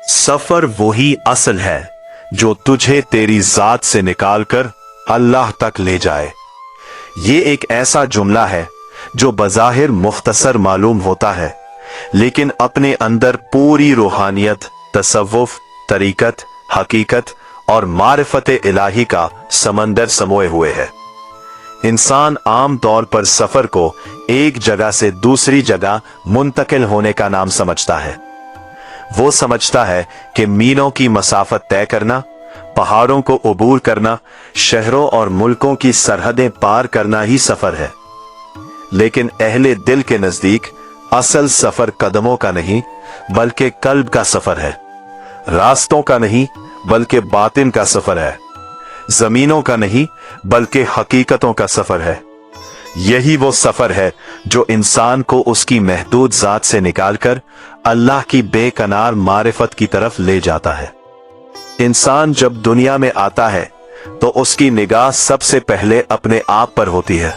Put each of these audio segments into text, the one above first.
सफर वही असल है जो तुझे तेरी जात से निकालकर अल्लाह तक ले जाए। ये एक ऐसा जुमला है जो बज़ाहिर मुख्तसर मालूम होता है, लेकिन अपने अंदर पूरी रूहानियत, तसव्वुफ, तरीकत, हकीकत और मारिफत इलाही का समंदर समोए हुए है। इंसान आम तौर पर सफर को एक जगह से दूसरी जगह मुंतकिल होने का नाम समझता है। वो समझता है कि मीलों की मसाफत तय करना, पहाड़ों को अबूर करना, शहरों और मुल्कों की सरहदें पार करना ही सफर है। लेकिन अहले दिल के नजदीक असल सफर कदमों का नहीं बल्कि कल्ब का सफर है, रास्तों का नहीं बल्कि बातिन का सफर है, जमीनों का नहीं बल्कि हकीकतों का सफर है। यही वो सफर है जो इंसान को उसकी महदूद जात से निकालकर अल्लाह की बेकनार मारिफत की तरफ ले जाता है। इंसान जब दुनिया में आता है तो उसकी निगाह सबसे पहले अपने आप पर होती है।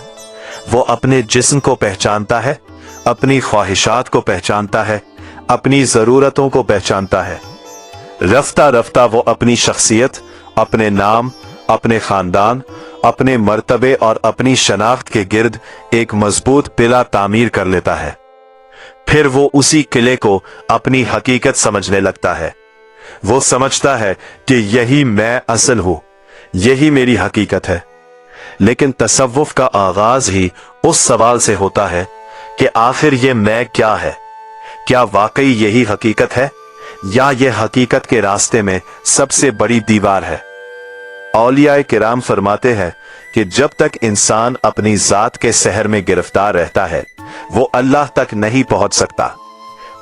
वो अपने जिस्म को पहचानता है, अपनी ख्वाहिशात को पहचानता है, अपनी जरूरतों को पहचानता है। रफ्ता रफ्ता वो अपनी शख्सियत, अपने नाम, अपने खानदान, अपने मर्तबे और अपनी शनाख्त के गिर्द एक मजबूत किला तामीर कर लेता है। फिर वो उसी किले को अपनी हकीकत समझने लगता है। वो समझता है कि यही मैं असल हूं, यही मेरी हकीकत है। लेकिन तसव्वुफ का आगाज ही उस सवाल से होता है कि आखिर ये मैं क्या है? क्या वाकई यही हकीकत है या यह हकीकत के रास्ते में सबसे बड़ी दीवार है? औलिया किराम फरमाते हैं कि जब तक इंसान अपनी जात के सहर में गिरफ्तार रहता है वो अल्लाह तक नहीं पहुंच सकता।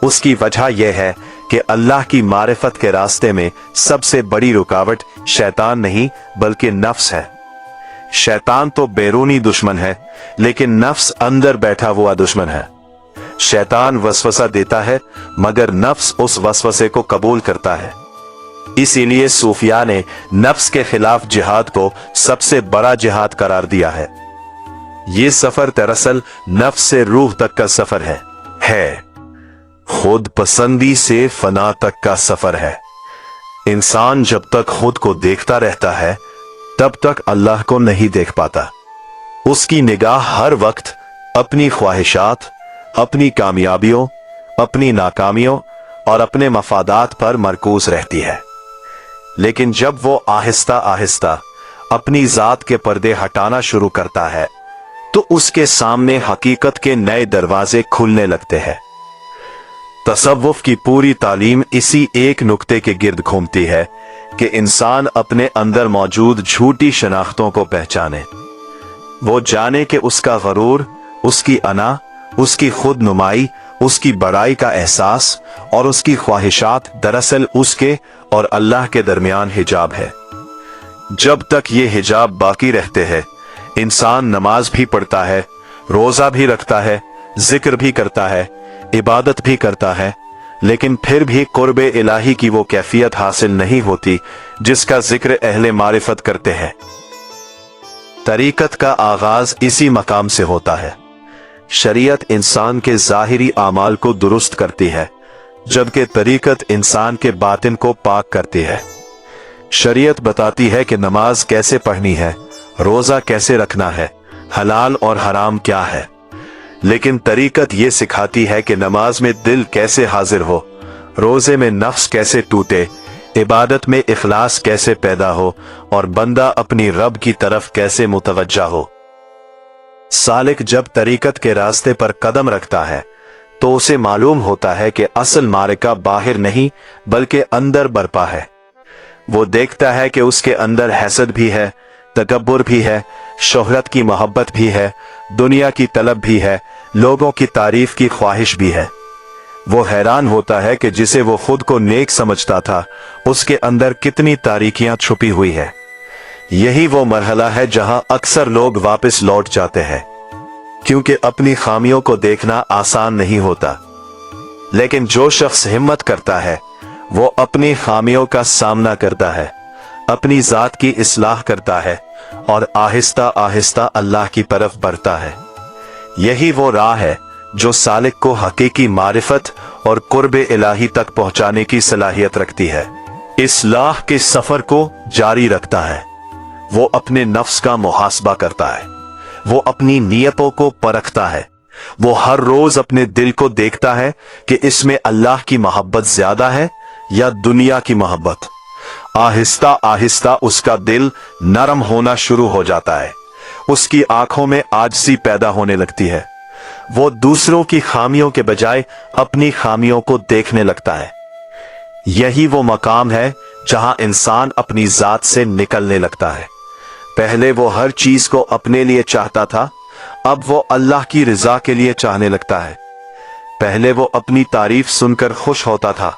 उसकी वजह यह है कि अल्लाह की मारिफत के रास्ते में सबसे बड़ी रुकावट शैतान नहीं बल्कि नफ्स है। शैतान तो बैरूनी दुश्मन है, लेकिन नफ्स अंदर बैठा हुआ दुश्मन है। शैतान वसवसा देता है मगर नफ्स उस वसवसे को कबूल करता है। इसीलिए सूफिया ने नफ्स के खिलाफ जिहाद को सबसे बड़ा जिहाद करार दिया है। ये सफर दरअसल नफ्स से रूह तक का सफर है। खुद पसंदी से फना तक का सफर है। इंसान जब तक खुद को देखता रहता है तब तक अल्लाह को नहीं देख पाता। उसकी निगाह हर वक्त अपनी ख्वाहिशात, अपनी कामयाबियों, अपनी नाकामियों और अपने मफादात पर मरकूज रहती है। लेकिन जब वो आहिस्ता आहिस्ता अपनी जात के पर्दे हटाना शुरू करता है तो उसके सामने हकीकत के नए दरवाजे खुलने लगते हैं। तसव्वुफ की पूरी तालीम इसी एक नुक्ते के गिर्द घूमती है कि इंसान अपने अंदर मौजूद झूठी शनाख्तों को पहचाने। वो जाने कि उसका गरूर, उसकी अना, उसकी खुद नुमाई, उसकी बड़ाई का एहसास और उसकी ख्वाहिशात दरअसल उसके और अल्लाह के दरमियान हिजाब है। जब तक ये हिजाब बाकी रहते हैं इंसान नमाज भी पढ़ता है, रोजा भी रखता है, जिक्र भी करता है, इबादत भी करता है, लेकिन फिर भी कुर्बे इलाही की वो कैफियत हासिल नहीं होती जिसका जिक्र अहले मारिफत करते हैं। तरीकत का आगाज इसी मकाम से होता है। शरीयत इंसान के जाहिरी आमाल को दुरुस्त करती है, जबकि तरीकत इंसान के बातिन को पाक करती है। शरीयत बताती है कि नमाज कैसे पढ़नी है, रोजा कैसे रखना है, हलाल और हराम क्या है। लेकिन तरीकत ये सिखाती है कि नमाज में दिल कैसे हाजिर हो, रोजे में नफ्स कैसे टूटे, इबादत में इखलास कैसे पैदा हो और बंदा अपनी रब की तरफ कैसे मुतवज्जा हो। सालिक जब तरीकत के रास्ते पर कदम रखता है तो उसे मालूम होता है कि असल मारिका बाहर नहीं बल्कि अंदर बरपा है। वो देखता है कि उसके अंदर हसद भी है, तकब्बुर भी है, शोहरत की मोहब्बत भी है, दुनिया की तलब भी है, लोगों की तारीफ की ख्वाहिश भी है। वो हैरान होता है कि जिसे वो खुद को नेक समझता था उसके अंदर कितनी तारीकियां छुपी हुई है। यही वो मरहला है जहां अक्सर लोग वापस लौट जाते हैं, क्योंकि अपनी खामियों को देखना आसान नहीं होता। लेकिन जो शख्स हिम्मत करता है वो अपनी खामियों का सामना करता है, अपनी जात की इस्लाह करता है और आहिस्ता आहिस्ता अल्लाह की तरफ बढ़ता है। यही वो राह है जो सालिक को हकीकी मारिफत और कुर्बे इलाही तक पहुंचाने की सलाहियत रखती है। इस्लाह के सफर को जारी रखता है। वो अपने नफ्स का मुहासबा करता है। वो अपनी नियतों को परखता है। वो हर रोज अपने दिल को देखता है कि इसमें अल्लाह की मोहब्बत ज्यादा है या दुनिया की मोहब्बत। आहिस्ता आहिस्ता उसका दिल नरम होना शुरू हो जाता है। उसकी आंखों में आजिज़ी पैदा होने लगती है। वो दूसरों की खामियों के बजाय अपनी खामियों को देखने लगता है। यही वो मकाम है जहां इंसान अपनी जात से निकलने लगता है। पहले वो हर चीज को अपने लिए चाहता था, अब वो अल्लाह की रजा के लिए चाहने लगता है। पहले वो अपनी तारीफ सुनकर खुश होता था,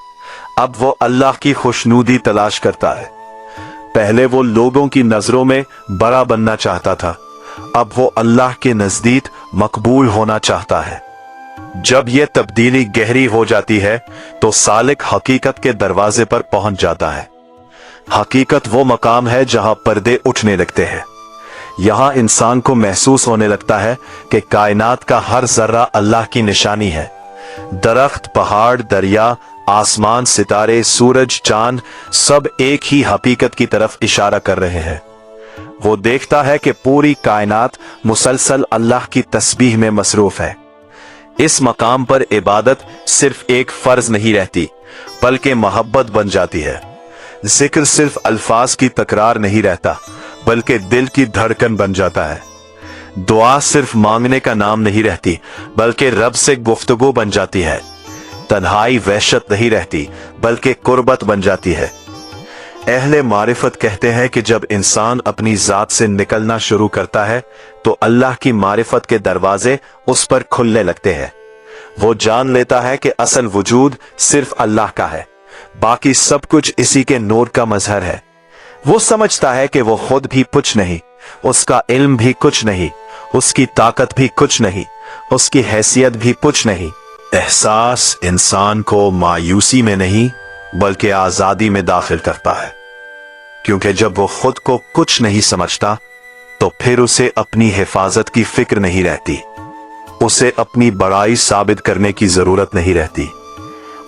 अब वो अल्लाह की खुशनूदी तलाश करता है। पहले वो लोगों की नजरों में बड़ा बनना चाहता था, अब वो अल्लाह के नजदीक मकबूल होना चाहता है। जब यह तब्दीली गहरी हो जाती है तो सालिक हकीकत के दरवाजे पर पहुंच जाता है। हकीकत वो मकाम है जहां पर्दे उठने लगते हैं। यहां इंसान को महसूस होने लगता है कि कायनात का हर जर्रा अल्लाह की निशानी है। दरख्त, पहाड़, दरिया, आसमान, सितारे, सूरज, चांद सब एक ही हकीकत की तरफ इशारा कर रहे हैं। वो देखता है कि पूरी कायनात मुसलसल अल्लाह की तस्बीह में मसरूफ है। इस मकाम पर इबादत सिर्फ एक फर्ज नहीं रहती, बल्कि मोहब्बत बन जाती है। जिक्र सिर्फ अल्फाज की तकरार नहीं रहता, बल्कि दिल की धड़कन बन जाता है। दुआ सिर्फ मांगने का नाम नहीं रहती, बल्कि रब से गुफ्तगू बन जाती है। तन्हाई वहशत नहीं रहती, बल्कि कुर्बत बन जाती है। अहले मारिफत कहते हैं कि जब इंसान अपनी जात से निकलना शुरू करता है तो अल्लाह की मारिफत के दरवाजे उस पर खुलने लगते हैं। वो जान लेता है कि असल वजूद सिर्फ अल्लाह का है, बाकी सब कुछ इसी के नूर का मजहर है। वो समझता है कि वो खुद भी कुछ नहीं, उसका इल्म भी कुछ नहीं, उसकी ताकत भी कुछ नहीं, उसकी हैसियत भी कुछ नहीं। एहसास इंसान को मायूसी में नहीं बल्कि आजादी में दाखिल करता है, क्योंकि जब वो खुद को कुछ नहीं समझता तो फिर उसे अपनी हिफाजत की फिक्र नहीं रहती। उसे अपनी बड़ाई साबित करने की जरूरत नहीं रहती।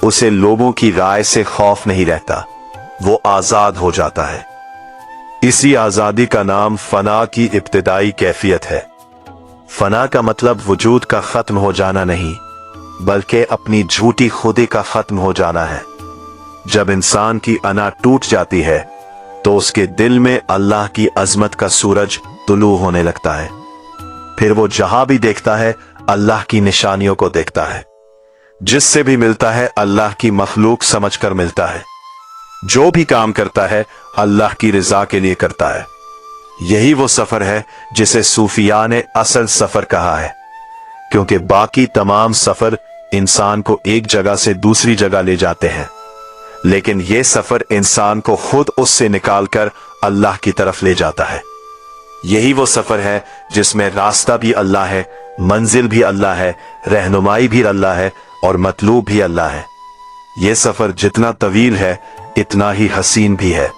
उसे लोगों की राय से खौफ नहीं रहता। वो आजाद हो जाता है। इसी आजादी का नाम फना की इब्तिदाई कैफियत है। फना का मतलब वजूद का खत्म हो जाना नहीं, बल्कि अपनी झूठी खुदी का खत्म हो जाना है। जब इंसान की अना टूट जाती है तो उसके दिल में अल्लाह की अजमत का सूरज तुलू होने लगता है। फिर वो जहां भी देखता है अल्लाह की निशानियों को देखता है। जिससे भी मिलता है अल्लाह की मखलूक समझकर मिलता है। जो भी काम करता है अल्लाह की रजा के लिए करता है। यही वो सफर है जिसे सूफिया ने असल सफर कहा है, क्योंकि बाकी तमाम सफर इंसान को एक जगह से दूसरी जगह ले जाते हैं, लेकिन यह सफर इंसान को खुद उससे निकालकर अल्लाह की तरफ ले जाता है। यही वो सफर है जिसमें रास्ता भी अल्लाह है, मंजिल भी अल्लाह है, रहनुमाई भी अल्लाह है और मतलूब भी अल्लाह है। यह सफर जितना तवील है इतना ही हसीन भी है।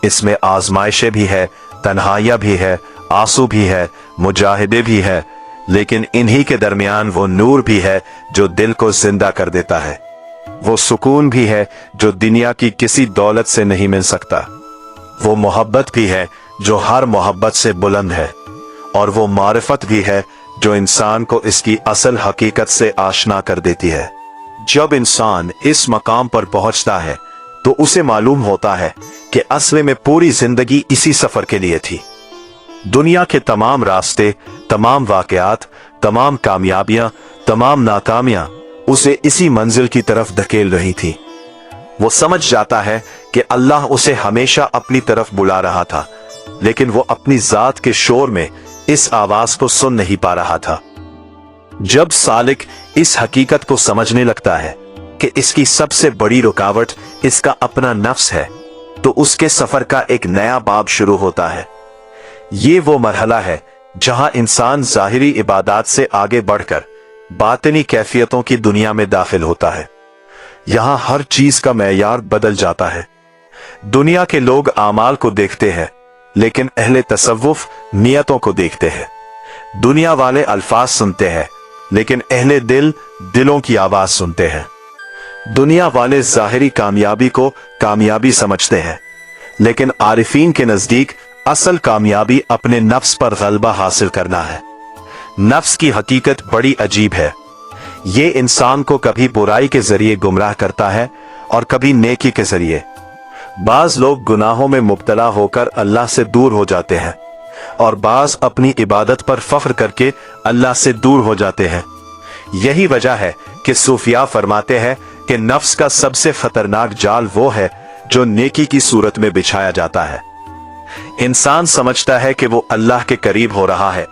इसमें आजमाइशें भी है, तन्हाइयां भी है, आंसू भी है, मुजाहिदे भी है, लेकिन इन्हीं के दरमियान वो नूर भी है जो दिल को जिंदा कर देता है। वो सुकून भी है जो दुनिया की किसी दौलत से नहीं मिल सकता। वो मोहब्बत भी है जो हर मोहब्बत से बुलंद है, और वो मारिफत भी है जो इंसान को इसकी असल हकीकत से आशना कर देती है। जब इंसान इस मकाम पर पहुंचता है तो उसे मालूम होता है कि असल में पूरी जिंदगी इसी सफर के लिए थी। दुनिया के तमाम रास्ते, तमाम वाकयात, तमाम कामयाबियां, तमाम नाकामियां उसे इसी मंजिल की तरफ धकेल रही थी। वो समझ जाता है कि अल्लाह उसे हमेशा अपनी तरफ बुला रहा था, लेकिन वो अपनी जात के शोर में इस आवाज को सुन नहीं पा रहा था। जब सालिक इस हकीकत को समझने लगता है कि इसकी सबसे बड़ी रुकावट इसका अपना नफ्स है, तो उसके सफर का एक नया बाब शुरू होता है। ये वो मरहला है जहां इंसान जाहिरी इबादत से आगे बढ़कर बातिनी कैफियतों की दुनिया में दाखिल होता है। यहां हर चीज का मेयार बदल जाता है। दुनिया के लोग आमाल को देखते हैं, लेकिन अहले तसव्वुफ नियतों को देखते हैं। दुनिया वाले अल्फाज सुनते हैं, लेकिन अहले दिल दिलों की आवाज सुनते हैं। दुनिया वाले ज़ाहिरी कामयाबी को कामयाबी समझते हैं, लेकिन आरिफीन के नजदीक असल कामयाबी अपने नफ्स पर गलबा हासिल करना है। नफ्स की हकीकत बड़ी अजीब है। ये इंसान को कभी बुराई के जरिए गुमराह करता है और कभी नेकी के जरिए। बाज लोग गुनाहों में मुब्तला होकर अल्लाह से दूर हो जाते हैं और बाज अपनी इबादत पर फख्र करके अल्लाह से दूर हो जाते हैं। यही वजह है कि सूफिया फरमाते हैं कि नफ्स का सबसे खतरनाक जाल वो है जो नेकी की सूरत में बिछाया जाता है। इंसान समझता है कि वो अल्लाह के करीब हो रहा है,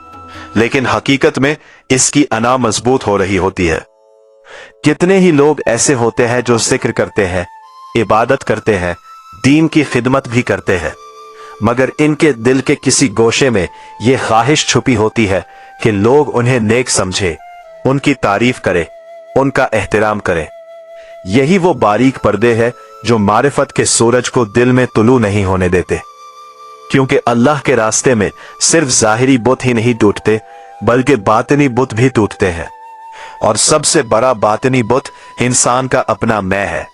लेकिन हकीकत में इसकी अना मजबूत हो रही होती है। कितने ही लोग ऐसे होते हैं जो जिक्र करते हैं, इबादत करते हैं, दीन की खिदमत भी करते हैं, मगर इनके दिल के किसी गोशे में ये ख्वाहिश छुपी होती है कि लोग उन्हें नेक समझे, उनकी तारीफ करें, उनका एहतराम करें। यही वो बारीक पर्दे हैं जो मारिफत के सूरज को दिल में तुलू नहीं होने देते, क्योंकि अल्लाह के रास्ते में सिर्फ जाहिरी बुत ही नहीं टूटते बल्कि बातिनी बुत भी टूटते हैं, और सबसे बड़ा बातिनी बुत इंसान का अपना मैं है।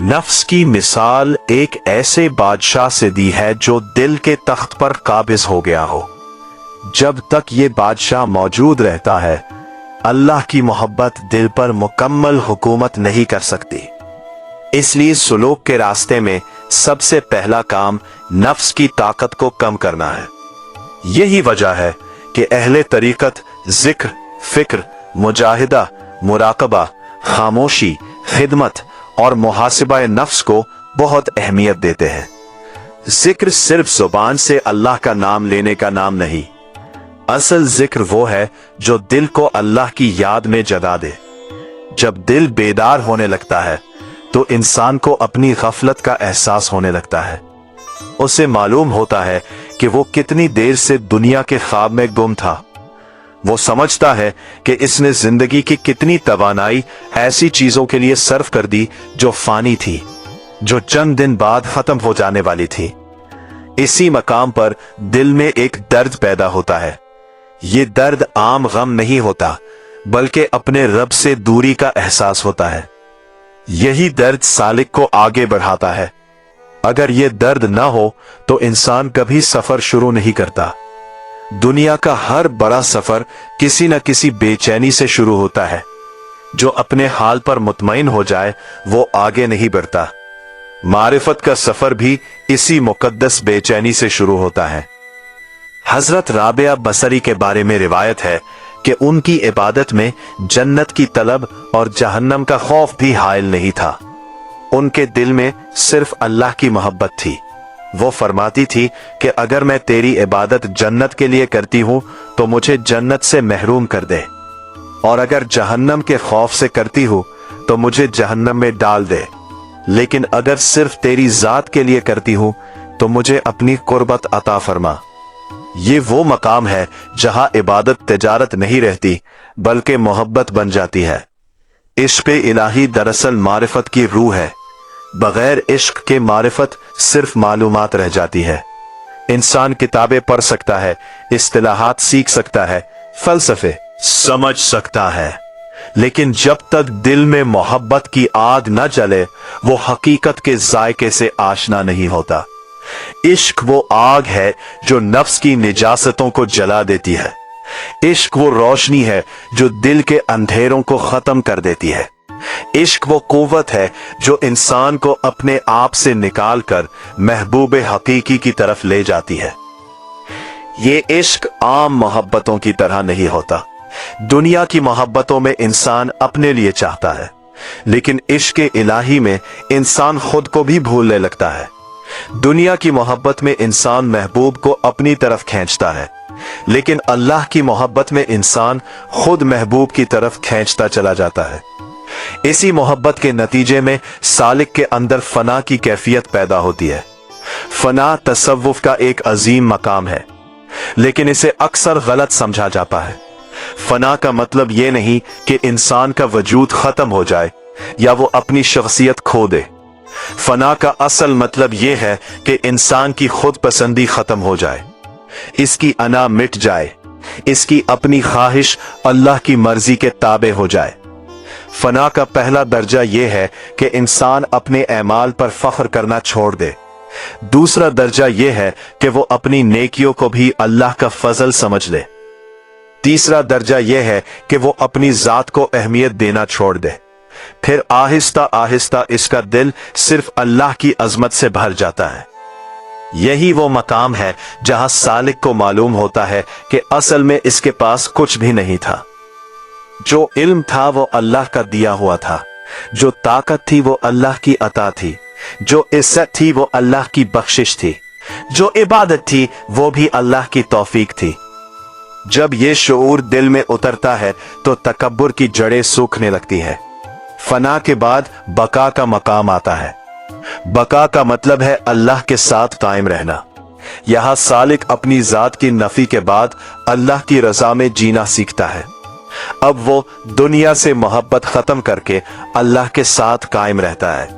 नफ्स की मिसाल एक ऐसे बादशाह से दी है जो दिल के तख्त पर काबिज हो गया हो। जब तक ये बादशाह मौजूद रहता है, अल्लाह की मोहब्बत दिल पर मुकम्मल हुकूमत नहीं कर सकती। इसलिए सुलूक के रास्ते में सबसे पहला काम नफ्स की ताकत को कम करना है। यही वजह है कि अहले तरीकत जिक्र, फिक्र, मुजाहिदा, मुराकबा, खामोशी, खिदमत और मुहासिबा नफ्स को बहुत अहमियत देते हैं। जिक्र सिर्फ जुबान से अल्लाह का नाम लेने का नाम नहीं, असल जिक्र वो है जो दिल को अल्लाह की याद में जगा दे। जब दिल बेदार होने लगता है तो इंसान को अपनी गफलत का एहसास होने लगता है। उसे मालूम होता है कि वो कितनी देर से दुनिया के ख्वाब में गुम था। वो समझता है कि इसने जिंदगी की कितनी तवानाई ऐसी चीजों के लिए सर्फ कर दी जो फानी थी, जो चंद दिन बाद खत्म हो जाने वाली थी। इसी मकाम पर दिल में एक दर्द पैदा होता है। ये दर्द आम गम नहीं होता, बल्कि अपने रब से दूरी का एहसास होता है। यही दर्द सालिक को आगे बढ़ाता है। अगर ये दर्द ना हो तो इंसान कभी सफर शुरू नहीं करता। दुनिया का हर बड़ा सफर किसी न किसी बेचैनी से शुरू होता है। जो अपने हाल पर मुतमईन हो जाए वो आगे नहीं बढ़ता। मारिफत का सफर भी इसी मुकद्दस बेचैनी से शुरू होता है। हजरत राबिया बसरी के बारे में रिवायत है कि उनकी इबादत में जन्नत की तलब और जहन्नम का खौफ भी हायल नहीं था। उनके दिल में सिर्फ अल्लाह की मोहब्बत थी। वो फरमाती थी कि अगर मैं तेरी इबादत जन्नत के लिए करती हूं तो मुझे जन्नत से महरूम कर दे, और अगर जहन्नम के खौफ से करती हूं तो मुझे जहन्नम में डाल दे। लेकिन अगर सिर्फ तेरी जात के लिए करती हूं तो मुझे अपनी कुर्बत अता फरमा। ये वो मकाम है जहां इबादत तिजारत नहीं रहती बल्कि मोहब्बत बन जाती है। इश्क़ इलाही दरअसल मारिफत की रूह है। बगैर इश्क के मारिफत सिर्फ मालूमात रह जाती है। इंसान किताबें पढ़ सकता है, इस्तिलाहात सीख सकता है, फलसफे समझ सकता है, लेकिन जब तक दिल में मोहब्बत की आग न जले वो हकीकत के जायके से आशना नहीं होता। इश्क वो आग है जो नफ्स की निजासतों को जला देती है। इश्क वो रोशनी है जो दिल के अंधेरों को खत्म कर देती है। इश्क वो कुव्वत है जो इंसान को अपने आप से निकालकर महबूब हकीकी की तरफ ले जाती है। ये इश्क आम मोहब्बतों की तरह नहीं होता। दुनिया की मोहब्बतों में इंसान अपने लिए चाहता है, लेकिन इश्क इलाही में इंसान खुद को भी भूलने लगता है। दुनिया की मोहब्बत में इंसान महबूब को अपनी तरफ खींचता है, लेकिन अल्लाह की मोहब्बत में इंसान खुद महबूब की तरफ खींचता चला जाता है। इसी मोहब्बत के नतीजे में सालिक के अंदर फना की कैफियत पैदा होती है। फना तसव्वुफ का एक अजीम मकाम है, लेकिन इसे अक्सर गलत समझा जाता है। फना का मतलब यह नहीं कि इंसान का वजूद खत्म हो जाए या वो अपनी शख्सियत खो दे। फना का असल मतलब यह है कि इंसान की खुद पसंदी खत्म हो जाए, इसकी अना मिट जाए, इसकी अपनी ख्वाहिश अल्लाह की मर्जी के ताबे हो जाए। फना का पहला दर्जा यह है कि इंसान अपने एमाल पर फख्र करना छोड़ दे। दूसरा दर्जा यह है कि वो अपनी नेकियों को भी अल्लाह का फजल समझ ले। तीसरा दर्जा यह है कि वो अपनी जात को अहमियत देना छोड़ दे। फिर आहिस्ता आहिस्ता इसका दिल सिर्फ अल्लाह की अजमत से भर जाता है। यही वो मकाम है जहां सालिक को मालूम होता है कि असल में इसके पास कुछ भी नहीं था। जो इल्म था वो अल्लाह का दिया हुआ था, जो ताकत थी वो अल्लाह की अता थी, जो इज्जत थी वो अल्लाह की बख्शिश थी, जो इबादत थी वो भी अल्लाह की तौफीक थी। जब ये शऊर दिल में उतरता है तो तकब्बुर की जड़ें सूखने लगती है। फना के बाद बका का मकाम आता है। बका का मतलब है अल्लाह के साथ कायम रहना। यहां सालिक अपनी जात की नफी के बाद अल्लाह की रजा में जीना सीखता है। अब वो दुनिया से मोहब्बत खत्म करके अल्लाह के साथ कायम रहता है।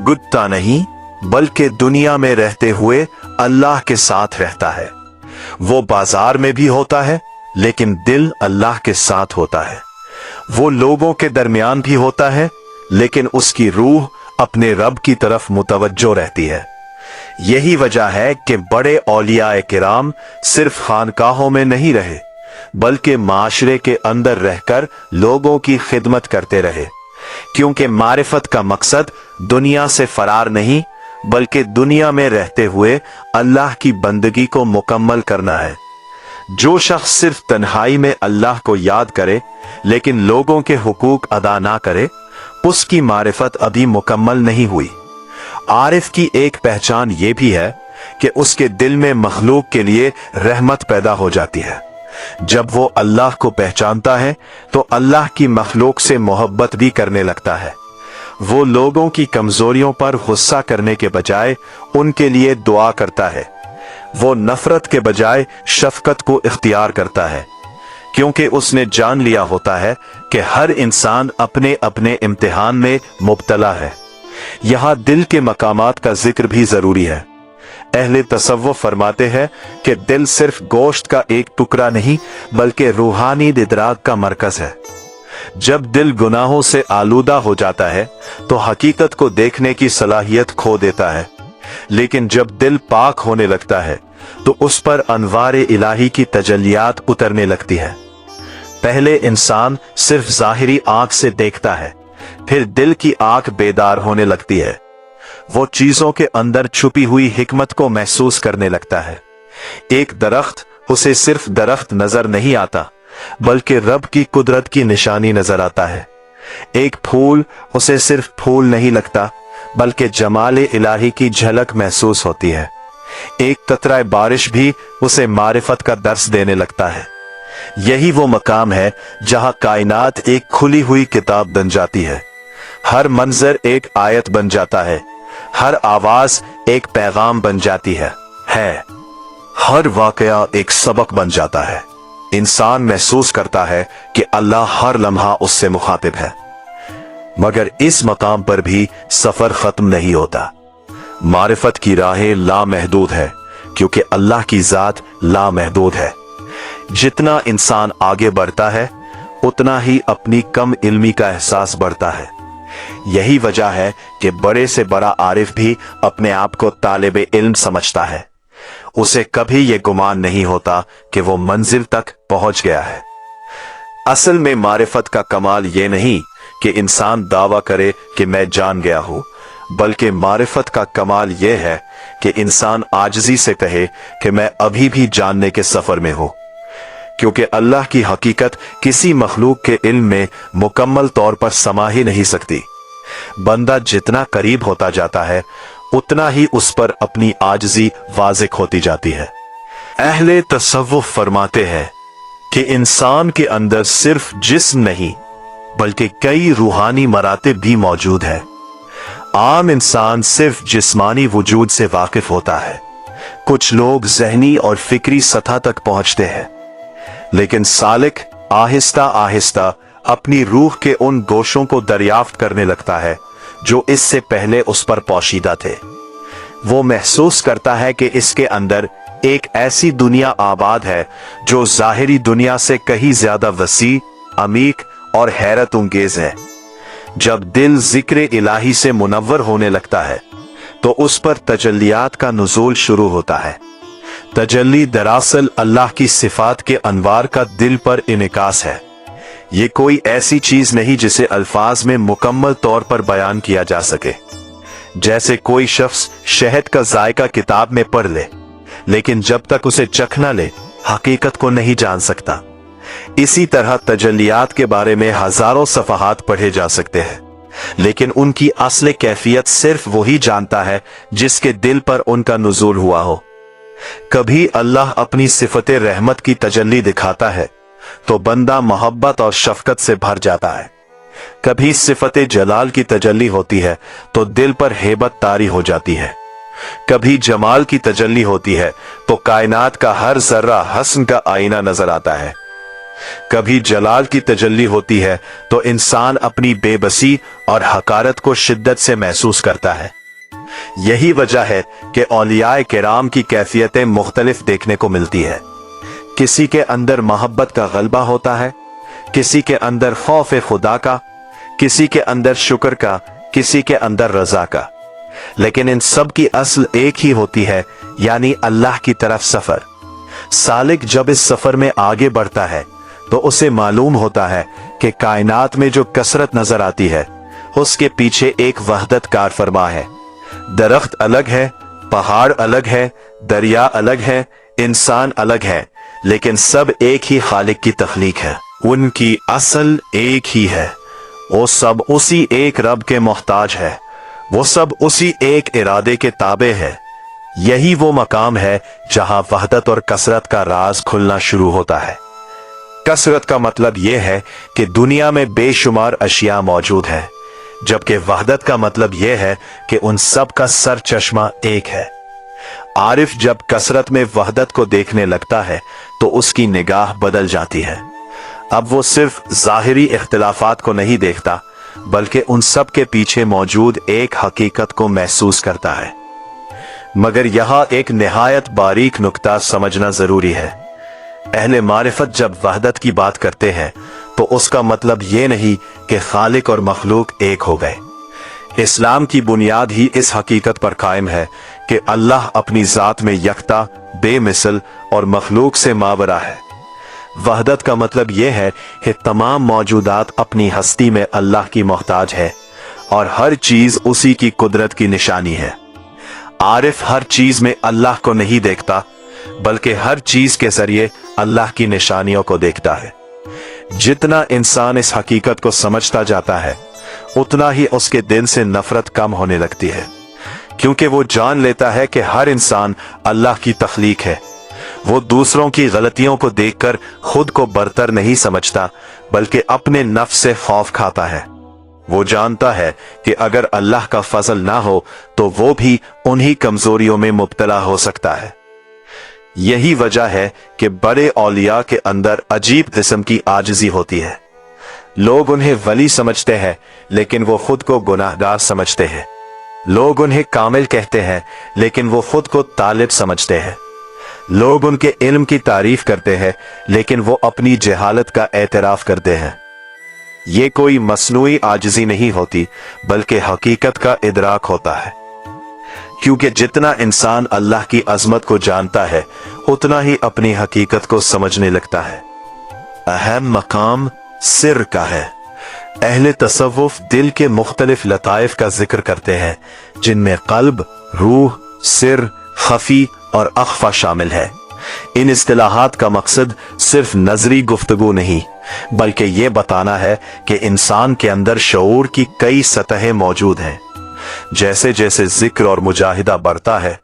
गुत्ता नहीं बल्कि दुनिया में रहते हुए अल्लाह के साथ रहता है। वो बाजार में भी होता है लेकिन दिल अल्लाह के साथ होता है। वो लोगों के दरमियान भी होता है लेकिन उसकी रूह अपने रब की तरफ मुतवज्जो रहती है। यही वजह है कि बड़े औलिया किराम सिर्फ खानकाहों में नहीं रहे बल्कि माशरे के अंदर रहकर लोगों की खिदमत करते रहे, क्योंकि मारिफत का मकसद दुनिया से फरार नहीं बल्कि दुनिया में रहते हुए अल्लाह की बंदगी को मुकम्मल करना है। जो शख्स सिर्फ तन्हाई में अल्लाह को याद करे लेकिन लोगों के हुकूक अदा ना करे, उसकी मारिफत अभी मुकम्मल नहीं हुई। आरिफ की एक पहचान यह भी है कि उसके दिल में मखलूक के लिए रहमत पैदा हो जाती है। जब वो अल्लाह को पहचानता है तो अल्लाह की मखलूक से मोहब्बत भी करने लगता है। वो लोगों की कमजोरियों पर गुस्सा करने के बजाय उनके लिए दुआ करता है। वो नफरत के बजाय शफकत को इख्तियार करता है, क्योंकि उसने जान लिया होता है कि हर इंसान अपने अपने इम्तिहान में मुब्तला है। यहां दिल के मकामात का जिक्र भी जरूरी है। अहले तसव्वुफ फरमाते हैं कि दिल सिर्फ गोश्त का एक टुकड़ा नहीं बल्कि रूहानी इदराक का मरकज है। जब दिल गुनाहों से आलूदा हो जाता है तो हकीकत को देखने की सलाहियत खो देता है, लेकिन जब दिल पाक होने लगता है तो उस पर अनवार इलाही की तजल्लियात उतरने लगती है। पहले इंसान सिर्फ जाहिरी आंख से देखता है, फिर दिल की आंख बेदार होने लगती है। वो चीजों के अंदर छुपी हुई हिकमत को महसूस करने लगता है। एक दरख्त उसे सिर्फ दरख्त नजर नहीं आता बल्कि रब की कुदरत की निशानी नजर आता है। एक फूल उसे सिर्फ फूल नहीं लगता बल्कि जमाल इलाही की झलक महसूस होती है। एक कतरा बारिश भी उसे मारिफत का दर्स देने लगता है। यही वो मकाम है जहां कायनात एक खुली हुई किताब बन जाती है। हर मंजर एक आयत बन जाता है, हर आवाज एक पैगाम बन जाती है। हर वाकया एक सबक बन जाता है। इंसान महसूस करता है कि अल्लाह हर लम्हा उससे मुखातिब है। मगर इस मकाम पर भी सफर खत्म नहीं होता। मारिफत की राहें लामहदूद है, क्योंकि अल्लाह की जात लामहदूद है। जितना इंसान आगे बढ़ता है उतना ही अपनी कम इल्मी का एहसास बढ़ता है। यही वजह है कि बड़े से बड़ा आरिफ भी अपने आप को तालिब इल्म समझता है। उसे कभी यह गुमान नहीं होता कि वो मंजिल तक पहुंच गया है। असल में मारिफत का कमाल ये नहीं कि इंसान दावा करे कि मैं जान गया हूं, बल्कि मारिफत का कमाल यह है कि इंसान आजिज़ी से कहे कि मैं अभी भी जानने के सफर में हूं, क्योंकि अल्लाह की हकीकत किसी मखलूक के इल्म में मुकम्मल तौर पर समा ही नहीं सकती। बंदा जितना करीब होता जाता है उतना ही उस पर अपनी आजिज़ी वाज़िक होती जाती है। अहले तसव्वुफ फरमाते हैं कि इंसान के अंदर सिर्फ जिस्म नहीं बल्कि कई रूहानी मरातिब भी मौजूद है। आम इंसान सिर्फ जिस्मानी वजूद से वाकिफ होता है। कुछ लोग ज़हनी और फिक्री सतह तक पहुंचते हैं, लेकिन सालिक आहिस्ता आहिस्ता अपनी रूह के उन गोशों को दरियाफ्त करने लगता है जो इससे पहले उस पर पोशीदा थे। वो महसूस करता है कि इसके अंदर एक ऐसी दुनिया आबाद है जो जाहिरी दुनिया से कहीं ज्यादा वसी, अमीक और हैरत अंगेज है। जब दिल जिक्र इलाही से मुनव्वर होने लगता है तो उस पर तजल्लियात का नुज़ूल शुरू होता है। तजल्ली दरअसल अल्लाह की सिफात के अनवार का दिल पर इनकास है। ये कोई ऐसी चीज नहीं जिसे अल्फाज में मुकम्मल तौर पर बयान किया जा सके। जैसे कोई शख्स शहद का जायका किताब में पढ़ ले, लेकिन जब तक उसे चख ना ले हकीकत को नहीं जान सकता। इसी तरह तजल्लियात के बारे में हजारों सफ़हात पढ़े जा सकते हैं, लेकिन उनकी असली कैफियत सिर्फ वही जानता है जिसके दिल पर उनका नुज़ूल हुआ हो। कभी अल्लाह अपनी सिफते रहमत की तजल्ली दिखाता है तो बंदा मोहब्बत और शफकत से भर जाता है। कभी सिफते जलाल की तजल्ली होती है तो दिल पर हेबत तारी हो जाती है। कभी जमाल की तजल्ली होती है तो कायनात का हर जर्रा हस्न का आईना नजर आता है। कभी जलाल की तजल्ली होती है तो इंसान अपनी बेबसी और हकारत को शिद्दत से महसूस करता है। यही वजह है कि औलियाए किराम की कैफियतें मुख्तलिफ देखने को मिलती है। किसी के अंदर मोहब्बत का गलबा होता है, किसी के अंदर खौफ खुदा का, किसी के अंदर शुक्र का, किसी के अंदर रजा का, लेकिन इन सब की असल एक ही होती है, यानी अल्लाह की तरफ सफर। सालिक जब इस सफर में आगे बढ़ता है तो उसे मालूम होता है कि कायनात में जो कसरत नजर आती है उसके पीछे एक वहदत कार फरमा है। दरख्त अलग है, पहाड़ अलग है, दरिया अलग है, इंसान अलग है, लेकिन सब एक ही खालिक की तख्लीक है। उनकी असल एक ही है। वो सब उसी एक रब के मोहताज है। वो सब उसी एक इरादे के ताबे है। यही वो मकाम है जहां वहदत और कसरत का राज खुलना शुरू होता है। कसरत का मतलब यह है कि दुनिया में बेशुमार अशिया मौजूद है, जबकि वहदत का मतलब यह है कि उन सब का सर चश्मा एक है। आरिफ जब कसरत में वहदत को देखने लगता है तो उसकी निगाह बदल जाती है। अब वो सिर्फ जाहिरी इख्तिलाफात को नहीं देखता, बल्कि उन सब के पीछे मौजूद एक हकीकत को महसूस करता है। मगर यहां एक निहायत बारीक नुक्ता समझना जरूरी है। अहले मारिफत जब वहदत की बात करते हैं तो उसका मतलब ये नहीं कि खालिक और मखलूक एक हो गए। इस्लाम की बुनियाद ही इस हकीकत पर कायम है कि अल्लाह अपनी जात में यकता, बेमिसल और मखलूक से मावरा है। वहदत का मतलब यह है कि तमाम मौजूदात अपनी हस्ती में अल्लाह की मोहताज है और हर चीज उसी की कुदरत की निशानी है। आरिफ हर चीज में अल्लाह को नहीं देखता, बल्कि हर चीज के जरिए अल्लाह की निशानियों को देखता है। जितना इंसान इस हकीकत को समझता जाता है उतना ही उसके दिल से नफरत कम होने लगती है, क्योंकि वो जान लेता है कि हर इंसान अल्लाह की तख्लीक है। वो दूसरों की गलतियों को देखकर खुद को बरतर नहीं समझता, बल्कि अपने नफ्स से खौफ खाता है। वो जानता है कि अगर अल्लाह का फजल ना हो तो वो भी उन्हीं कमजोरियों में मुब्तला हो सकता है। यही वजह है कि बड़े औलिया के अंदर अजीब किस्म की आजिज़ी होती है। लोग उन्हें वली समझते हैं, लेकिन वो खुद को गुनाहगार समझते हैं। लोग उन्हें कामिल कहते हैं, लेकिन वो खुद को तालिब समझते हैं। लोग उनके इल्म की तारीफ करते हैं, लेकिन वो अपनी जहालत का एतराफ करते हैं। ये कोई मसनूई आजिज़ी नहीं होती, बल्कि हकीकत का इदराक होता है। क्योंकि जितना इंसान अल्लाह की अजमत को जानता है उतना ही अपनी हकीकत को समझने लगता है। अहम मकाम सिर का है। अहले तसव्वुफ दिल के मुख्तलिफ लताइफ का जिक्र करते हैं, जिनमें कल्ब, रूह, सिर, खफी और अख्फा शामिल है। इन इस्तिलाहात का मकसद सिर्फ नजरी गुफ्तगू नहीं, बल्कि ये बताना है कि इंसान के अंदर शऊर की कई सतहें मौजूद हैं। जैसे जैसे जिक्र और मुजाहिदा बढ़ता है,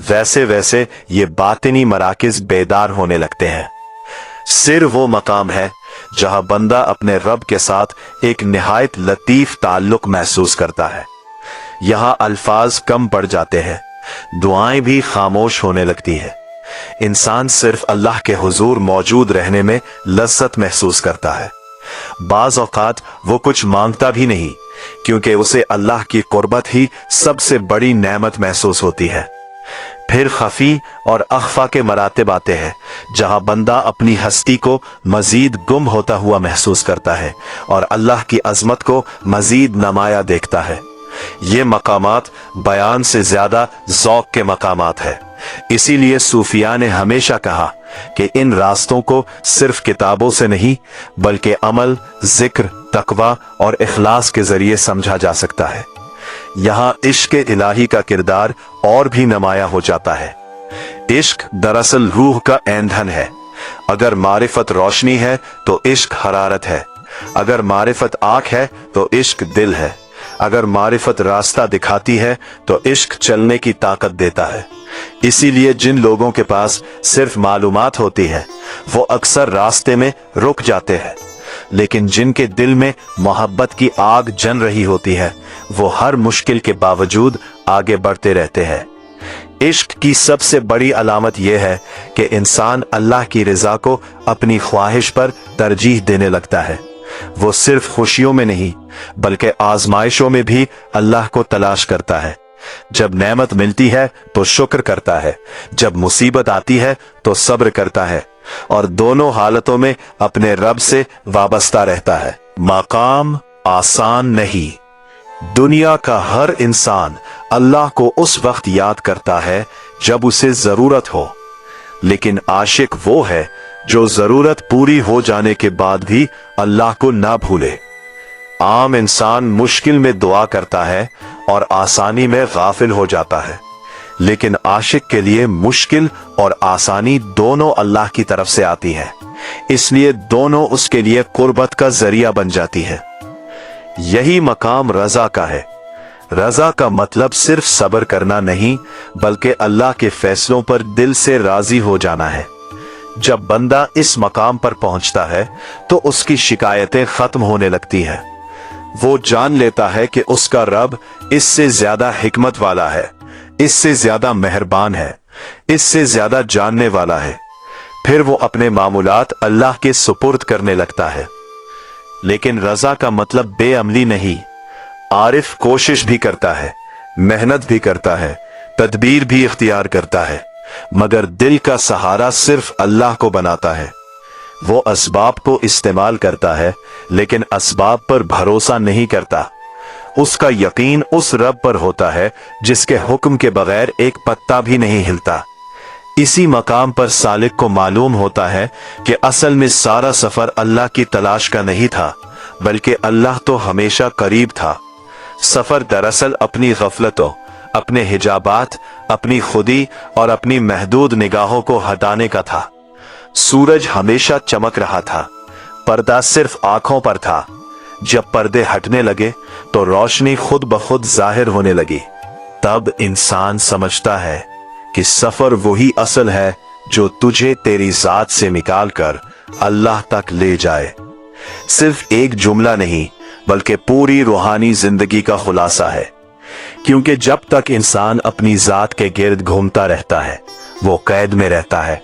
वैसे वैसे ये बातिनी मराकिज बेदार होने लगते हैं। सिर वो मकाम है जहां बंदा अपने रब के साथ एक निहायत लतीफ ताल्लुक महसूस करता है। यहां अल्फाज कम पड़ जाते हैं, दुआएं भी खामोश होने लगती है। इंसान सिर्फ अल्लाह के हुजूर मौजूद रहने में लज्जत महसूस करता है। बाज औकात वो कुछ मांगता भी नहीं, क्योंकि उसे अल्लाह की कुर्बत ही सबसे बड़ी नेमत महसूस होती है। फिर खफी और अख्फा के मरातब आते हैं, जहां बंदा अपनी हस्ती को मजीद गुम होता हुआ महसूस करता है और अल्लाह की अजमत को मजीद नमाया देखता है। ये मकामात बयान से ज्यादा ज़ौक़ के मकामात है। इसीलिए सूफिया ने हमेशा कहा कि इन रास्तों को सिर्फ किताबों से नहीं बल्कि अमल, जिक्र, तकवा और इखलास के जरिए समझा जा सकता है। यहाँ इश्क इलाही का किरदार और भी नुमाया हो जाता है। इश्क दरअसल रूह का ईंधन है। अगर मारिफत रोशनी है तो इश्क हरारत है। अगर मारिफत आंख है तो इश्क दिल है। अगर मारिफत रास्ता दिखाती है तो इश्क चलने की ताकत देता है। इसीलिए जिन लोगों के पास सिर्फ मालूमात होती है वो अक्सर रास्ते में रुक जाते हैं, लेकिन जिनके दिल में मोहब्बत की आग जल रही होती है वो हर मुश्किल के बावजूद आगे बढ़ते रहते हैं। इश्क की सबसे बड़ी अलामत यह है कि इंसान अल्लाह की रजा को अपनी ख्वाहिश पर तरजीह देने लगता है। वो सिर्फ खुशियों में नहीं बल्कि आजमाइशों में भी अल्लाह को तलाश करता है। जब नेमत मिलती है तो शुक्र करता है, जब मुसीबत आती है तो सब्र करता है और दोनों हालतों में अपने रब से वाबस्ता रहता है। मकाम आसान नहीं। दुनिया का हर इंसान अल्लाह को उस वक्त याद करता है जब उसे जरूरत हो, लेकिन आशिक वो है जो जरूरत पूरी हो जाने के बाद भी अल्लाह को ना भूले। आम इंसान मुश्किल में दुआ करता है और आसानी में गाफिल हो जाता है, लेकिन आशिक के लिए मुश्किल और आसानी दोनों अल्लाह की तरफ से आती है, इसलिए दोनों उसके लिए कुर्बत का जरिया बन जाती है। यही मकाम रजा का है। रजा का मतलब सिर्फ सब्र करना नहीं बल्कि अल्लाह के फैसलों पर दिल से राजी हो जाना है। जब बंदा इस मकाम पर पहुंचता है तो उसकी शिकायतें खत्म होने लगती हैं। वो जान लेता है कि उसका रब इससे ज्यादा हिकमत वाला है, इससे ज्यादा मेहरबान है, इससे ज्यादा जानने वाला है। फिर वो अपने मामूलात अल्लाह के सुपुर्द करने लगता है। लेकिन रजा का मतलब बेअमली नहीं। आरिफ कोशिश भी करता है, मेहनत भी करता है, तदबीर भी इख्तियार करता है, मगर दिल का सहारा सिर्फ अल्लाह को बनाता है। वो असबाब को इस्तेमाल करता है लेकिन असबाब पर भरोसा नहीं करता। उसका यकीन उस रब पर होता है जिसके हुक्म के बगैर एक पत्ता भी नहीं हिलता। इसी मकाम पर सालिक को मालूम होता है कि असल में सारा सफर अल्लाह की तलाश का नहीं था बल्कि अल्लाह तो हमेशा करीब था। सफर दरअसल अपनी गफलतों, अपने हिजाबात, अपनी खुदी और अपनी महदूद निगाहों को हटाने का था। सूरज हमेशा चमक रहा था, पर्दा सिर्फ आंखों पर था। जब पर्दे हटने लगे तो रोशनी खुद ब खुद जाहिर होने लगी। तब इंसान समझता है कि सफर वही असल है जो तुझे तेरी जात से निकालकर अल्लाह तक ले जाए। सिर्फ एक जुमला नहीं बल्कि पूरी रूहानी जिंदगी का खुलासा है, क्योंकि जब तक इंसान अपनी जात के गिर्द घूमता रहता है वो कैद में रहता है,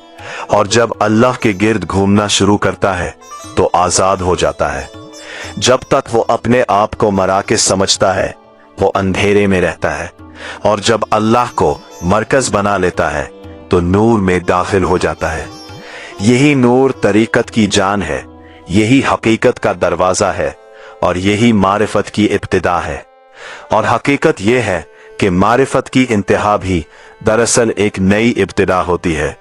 और जब अल्लाह के गिर्द घूमना शुरू करता है तो आजाद हो जाता है। जब तक वो अपने आप को मरा के समझता है वो अंधेरे में रहता है, और जब अल्लाह को मरकज बना लेता है तो नूर में दाखिल हो जाता है। यही नूर तरीकत की जान है, यही हकीकत का दरवाजा है और यही मारिफत की इब्तिदा है। और हकीकत यह है कि मारिफत की इंतहा भी दरअसल एक नई इब्तिदा होती है,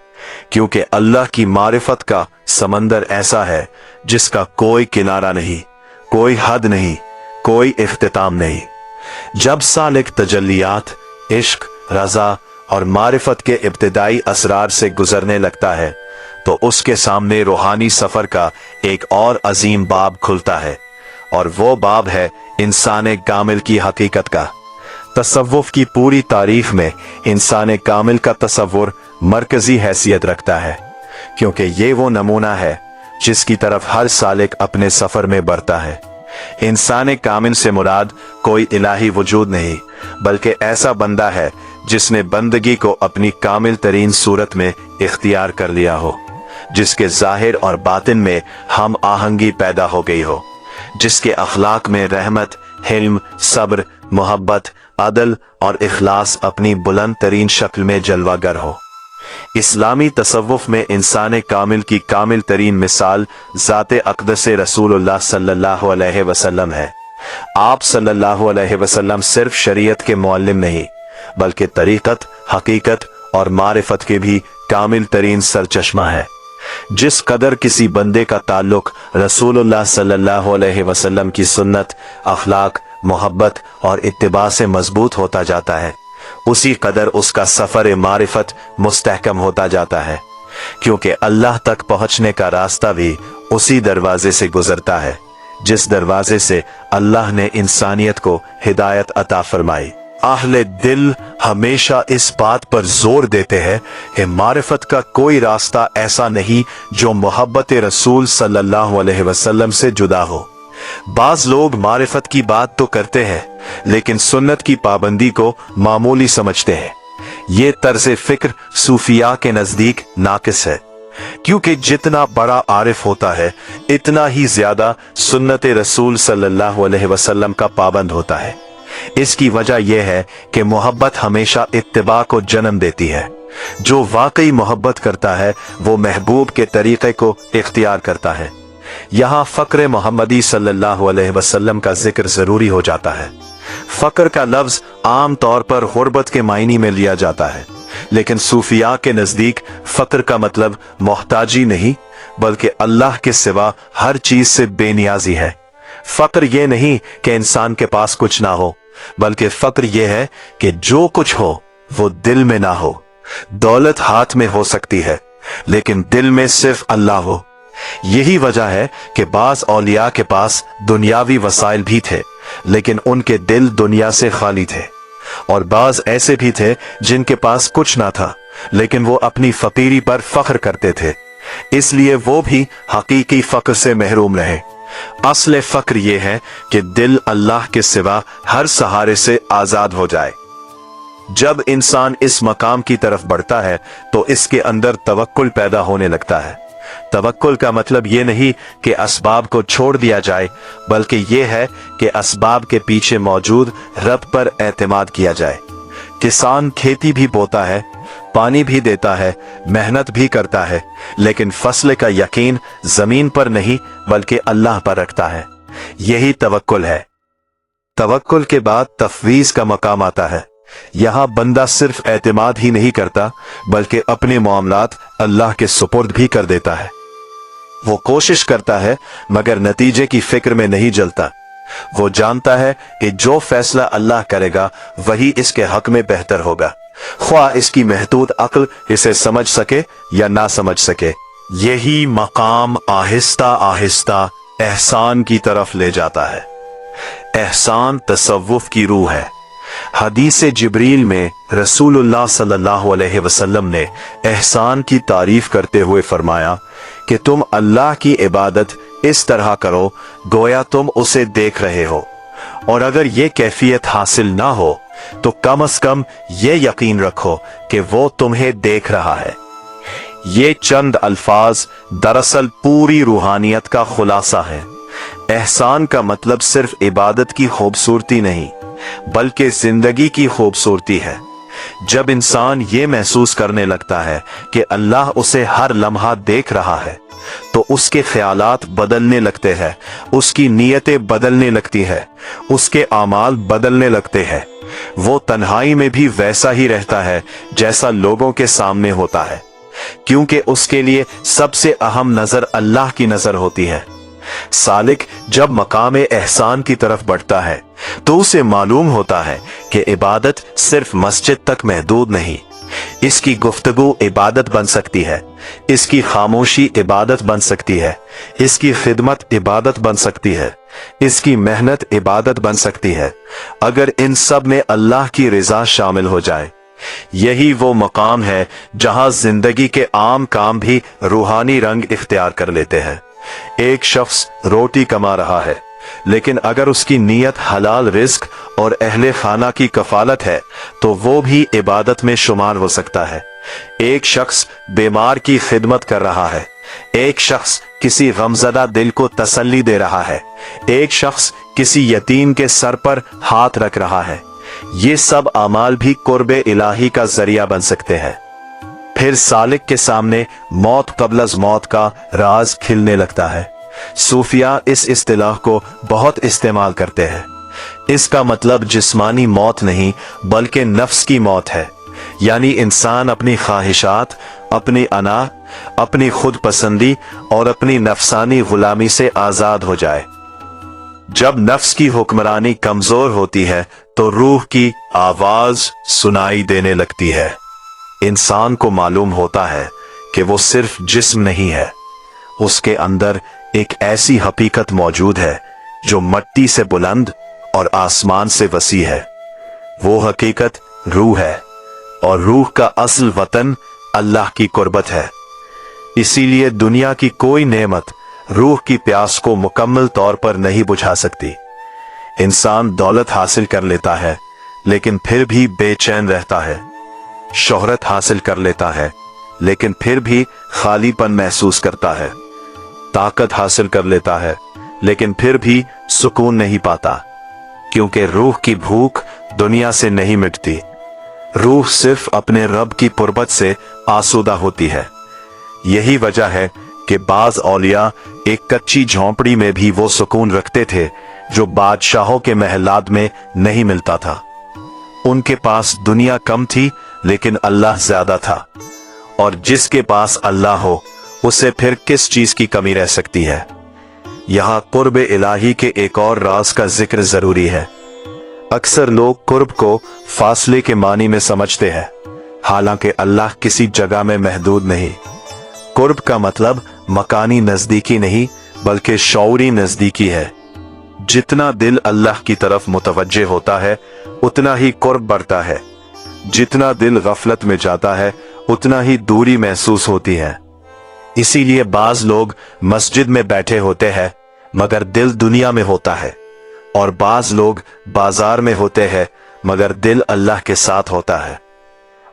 क्योंकि अल्लाह की मारिफत का समंदर ऐसा है जिसका कोई किनारा नहीं, कोई हद नहीं, कोई इख्तिताम नहीं। जब सालिक तजल्लियात, इश्क, रजा और मारिफत के इब्तिदाई असरार से गुजरने लगता है तो उसके सामने रूहानी सफर का एक और अजीम बाब खुलता है, और वो बाब है इंसान कामिल की हकीकत का। तसव्वुफ की पूरी तारीख में इंसान कामिल का तसव्वुर मरकजी हैसियत रखता है, क्योंकि ये वो नमूना है जिसकी तरफ हर सालिक अपने सफर में बढ़ता है। इंसान कामिल से मुराद कोई इलाही वजूद नहीं बल्कि ऐसा बंदा है जिसने बंदगी को अपनी कामिल तरीन सूरत में इख्तियार कर लिया हो, जिसके जाहिर और बातिन में हम आहंगी पैदा हो गई हो, जिसके अखलाक में रहमत, हिल्म, सब्र, मोहब्बत अदल और इखलास अपनी बुलंद तरीन शक्ल में जलवागर हो। इस्लामी तसव्वुफ में इंसान कामिल की कामिल तरीन मिसाल ज़ाते अक़दस रसूलुल्लाह सल्लल्लाहु अलैहि वसल्लम है। आप सल्लल्लाहु अलैहि वसल्लम सिर्फ शरीयत के मुअल्लिम नहीं बल्कि तरीक़त, हकीकत और मारिफत के भी कामिल तरीन सरचश्मा है। जिस कदर किसी बंदे का ताल्लुक रसूलुल्लाह सल्लल्लाहु अलैहि वसल्लम की सुन्नत, अखलाक, मोहब्बत और इत्तिबा से मजबूत होता जाता है, उसी कदर उसका सफर मारिफत मुस्तहकम होता जाता है, क्योंकि अल्लाह तक पहुंचने का रास्ता भी उसी दरवाजे से गुजरता है जिस दरवाजे से अल्लाह ने इंसानियत को हिदायत अता फरमाई। अहले दिल हमेशा इस बात पर जोर देते हैं कि मारिफत का कोई रास्ता ऐसा नहीं जो मोहब्बत रसूल सल्लल्लाहु अलैहि वसल्लम से जुदा हो। बाज लोग मारिफत की बात तो करते हैं लेकिन सुन्नत की पाबंदी को मामूली समझते हैं। ये तर्ज फिक्र सूफिया के नजदीक नाकिस है, क्योंकि जितना बड़ा आरिफ होता है इतना ही ज्यादा सुन्नत रसूल सल्लल्लाहु अलैहि वसल्लम का पाबंद होता है। इसकी वजह यह है कि मोहब्बत हमेशा इत्तिबा को जन्म देती है। जो वाकई मोहब्बत करता है वो महबूब के तरीके को इख्तियार करता है। यहाँ फक्र मोहम्मदी सल्लल्लाहु अलैहि वसल्लम का जिक्र जरूरी हो जाता है। फक्र का लफ्ज आम तौर पर गुर्बत के मायने में लिया जाता है, लेकिन सूफिया के नजदीक फक्र का मतलब मोहताजी नहीं बल्कि अल्लाह के सिवा हर चीज से बेनियाजी है। फक्र ये नहीं कि इंसान के पास कुछ ना हो, बल्कि फक्र ये है कि जो कुछ हो वो दिल में ना हो। दौलत हाथ में हो सकती है लेकिन दिल में सिर्फ अल्लाह हो। यही वजह है कि बाज औलिया के पास दुनियावी वसाइल भी थे लेकिन उनके दिल दुनिया से खाली थे, और बाज ऐसे भी थे जिनके पास कुछ ना था लेकिन वो अपनी फकीरी पर फख्र करते थे, इसलिए वो भी हकीकी फक्र से महरूम रहे। असले फक्र ये है कि दिल अल्लाह के सिवा हर सहारे से आजाद हो जाए। जब इंसान इस मकाम की तरफ बढ़ता है तो इसके अंदर तवक्कुल पैदा होने लगता है। तवक्कुल का मतलब ये नहीं कि असबाब को छोड़ दिया जाए, बल्कि ये है कि असबाब के पीछे मौजूद रब पर एतमाद किया जाए। किसान खेती भी बोता है, पानी भी देता है, मेहनत भी करता है, लेकिन फसल का यकीन जमीन पर नहीं बल्कि अल्लाह पर रखता है। यही तवक्कुल है। तवक्कुल के बाद तफवीज का मकाम आता है। यहाँ बंदा सिर्फ एतमाद ही नहीं करता बल्कि अपने मामलात अल्लाह के सुपुर्द भी कर देता है। वो कोशिश करता है मगर नतीजे की फिक्र में नहीं जलता। वो जानता है कि जो फैसला अल्लाह करेगा वही इसके हक में बेहतर होगा, ख्वाह इसकी महदूद अक्ल इसे समझ सके या ना समझ सके। यही मकाम आहिस्ता आहिस्ता एहसान की तरफ ले जाता है। एहसान तसव्वुफ की रूह है। हदीस जिब्रील में रसूलुल्लाह सल्लल्लाहु अलैहि वसल्लम ने एहसान की तारीफ करते हुए फरमाया कि तुम अल्लाह की इबादत इस तरह करो गोया तुम उसे देख रहे हो, और अगर ये कैफियत हासिल ना हो तो कम से कम ये यकीन रखो कि वो तुम्हें देख रहा है। ये चंद अल्फाज दरअसल पूरी रूहानियत का खुलासा है। एहसान का मतलब सिर्फ इबादत की खूबसूरती नहीं बल्कि जिंदगी की खूबसूरती है। जब इंसान ये महसूस करने लगता है कि अल्लाह उसे हर लम्हा देख रहा है तो उसके ख्यालात बदलने लगते हैं, उसकी नीयतें बदलने लगती है, उसके आमाल बदलने लगते हैं। वो तन्हाई में भी वैसा ही रहता है जैसा लोगों के सामने होता है, क्योंकि उसके लिए सबसे अहम नजर अल्लाह की नजर होती है। सालिक जब मकाम एहसान की तरफ बढ़ता है तो उसे मालूम होता है कि इबादत सिर्फ मस्जिद तक महदूद नहीं, इसकी गुफ्तगू इबादत बन सकती है, इसकी खामोशी इबादत बन सकती है, इसकी खिदमत इबादत बन सकती है, इसकी मेहनत इबादत बन सकती है, अगर इन सब में अल्लाह की रिजा शामिल हो जाए। यही वो मकाम है जहां जिंदगी के आम काम भी रूहानी रंग इख्तियार कर लेते हैं। एक शख्स रोटी कमा रहा है लेकिन अगर उसकी नीयत हलाल रिस्क और अहले खाना की कफालत है तो वो भी इबादत में शुमार हो सकता है। एक शख्स बीमार की खिदमत कर रहा है, एक शख्स किसी गमज़दा दिल को तसल्ली दे रहा है, एक शख्स किसी यतीम के सर पर हाथ रख रहा है। ये सब आमाल भी कुर्बे इलाही का जरिया बन सकते हैं। फिर सालिक के सामने मौत क़ब्ल मौत का राज खिलने लगता है। सूफिया इस इस्तिलाह को बहुत इस्तेमाल करते हैं। इसका मतलब जिस्मानी मौत नहीं बल्कि नफ्स की मौत है, यानी इंसान अपनी ख्वाहिशात, अपनी अना, अपनी खुद पसंदी और अपनी नफसानी गुलामी से आजाद हो जाए। जब नफ्स की हुक्मरानी कमजोर होती है तो रूह की आवाज सुनाई देने लगती है। इंसान को मालूम होता है कि वो सिर्फ जिस्म नहीं है, उसके अंदर एक ऐसी हकीकत मौजूद है जो मिट्टी से बुलंद और आसमान से वसी है। वो हकीकत रूह है और रूह का असल वतन अल्लाह की कुर्बत है। इसीलिए दुनिया की कोई नेमत रूह की प्यास को मुकम्मल तौर पर नहीं बुझा सकती। इंसान दौलत हासिल कर लेता है लेकिन फिर भी बेचैन रहता है, शोहरत हासिल कर लेता है लेकिन फिर भी खालीपन महसूस करता है, ताकत हासिल कर लेता है लेकिन फिर भी सुकून नहीं पाता, क्योंकि रूह की भूख दुनिया से नहीं मिटती। रूह सिर्फ अपने रब की कुर्बत से आसूदा होती है। यही वजह है कि बाज औलिया एक कच्ची झोंपड़ी में भी वो सुकून रखते थे जो बादशाहों के महलात में नहीं मिलता था। उनके पास दुनिया कम थी लेकिन अल्लाह ज्यादा था, और जिसके पास अल्लाह हो उसे फिर किस चीज की कमी रह सकती है। यहाँ कुर्ब इलाही के एक और राज का जिक्र जरूरी है। अक्सर लोग कुर्ब को फासले के मानी में समझते हैं, हालांकि अल्लाह किसी जगह में महदूद नहीं। कुर्ब का मतलब मकानी नजदीकी नहीं बल्कि शौरी नजदीकी है। जितना दिल अल्लाह की तरफ मुतवज्जे होता है उतना ही कुर्ब बढ़ता है। जितना दिल गफलत में जाता है उतना ही दूरी महसूस होती है। इसीलिए बाज लोग मस्जिद में बैठे होते हैं मगर दिल दुनिया में होता है, और बाज लोग बाजार में होते हैं मगर दिल अल्लाह के साथ होता है।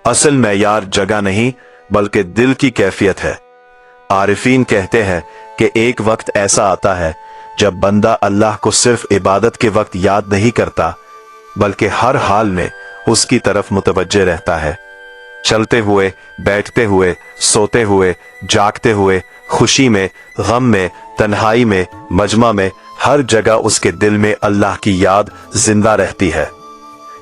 असल मैयार जगह नहीं बल्कि दिल की कैफियत है। आरिफीन कहते हैं कि एक वक्त ऐसा आता है जब बंदा अल्लाह को सिर्फ इबादत के वक्त याद नहीं करता बल्कि हर हाल में उसकी तरफ मुतवज्जे रहता है। चलते हुए, बैठते हुए, सोते हुए, जागते हुए, खुशी में, गम में, तन्हाई में, मजमा में, हर जगह उसके दिल में अल्लाह की याद जिंदा रहती है।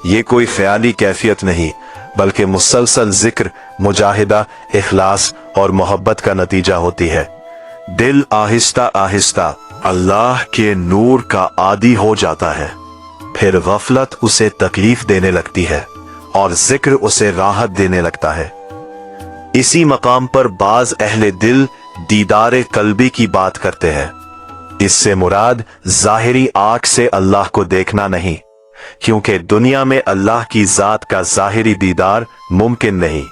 ये कोई ख्याली कैफियत नहीं बल्कि मुसलसल जिक्र, मुजाहिदा, इखलास और मोहब्बत का नतीजा होती है। दिल आहिस्ता आहिस्ता अल्लाह के नूर का आदी हो जाता है, फिर गफलत उसे तकलीफ देने लगती है और जिक्र उसे राहत देने लगता है। इसी मकाम पर बाज अहले दिल दीदारे कल्बी की बात करते हैं। इससे मुराद जाहिरी आंख से अल्लाह को देखना नहीं, क्योंकि दुनिया में अल्लाह की जात का जाहिरी दीदार मुमकिन नहीं,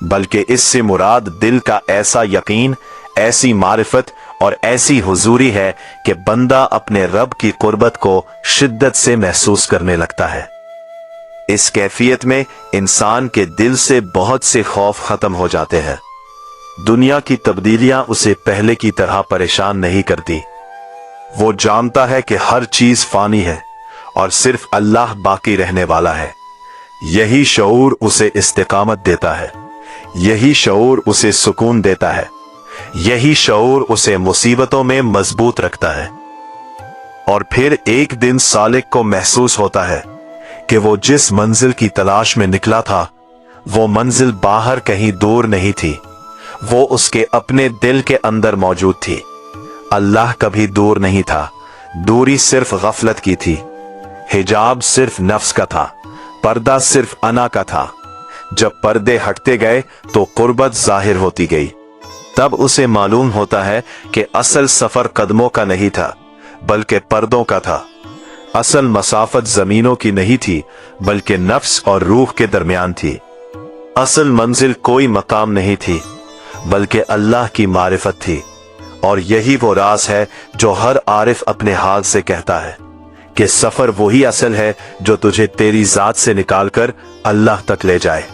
बल्कि इससे मुराद दिल का ऐसा यकीन, ऐसी मारिफत और ऐसी हुजूरी है कि बंदा अपने रब की कुर्बत को शिद्दत से महसूस करने लगता है। इस कैफियत में इंसान के दिल से बहुत से खौफ खत्म हो जाते हैं। दुनिया की तब्दीलियां उसे पहले की तरह परेशान नहीं करती। वो जानता है कि हर चीज फानी है और सिर्फ अल्लाह बाकी रहने वाला है। यही शऊर उसे इस्तिकामत देता है, यही शऊर उसे सुकून देता है, यही शऊर उसे मुसीबतों में मजबूत रखता है। और फिर एक दिन सालिक को महसूस होता है कि वो जिस मंजिल की तलाश में निकला था वो मंजिल बाहर कहीं दूर नहीं थी, वो उसके अपने दिल के अंदर मौजूद थी। अल्लाह कभी दूर नहीं था, दूरी सिर्फ गफलत की थी। हिजाब सिर्फ नफ्स का था, पर्दा सिर्फ अना का था। जब पर्दे हटते गए तो कुर्बत जाहिर होती गई। तब उसे मालूम होता है कि असल सफर कदमों का नहीं था बल्कि पर्दों का था। असल मसाफत जमीनों की नहीं थी बल्कि नफ्स और रूह के दरमियान थी। असल मंजिल कोई मकाम नहीं थी बल्कि अल्लाह की मारिफत थी। और यही वो राज है जो हर आरिफ अपने हाल से कहता है कि सफर वही असल है जो तुझे तेरी जात से निकालकर अल्लाह तक ले जाए।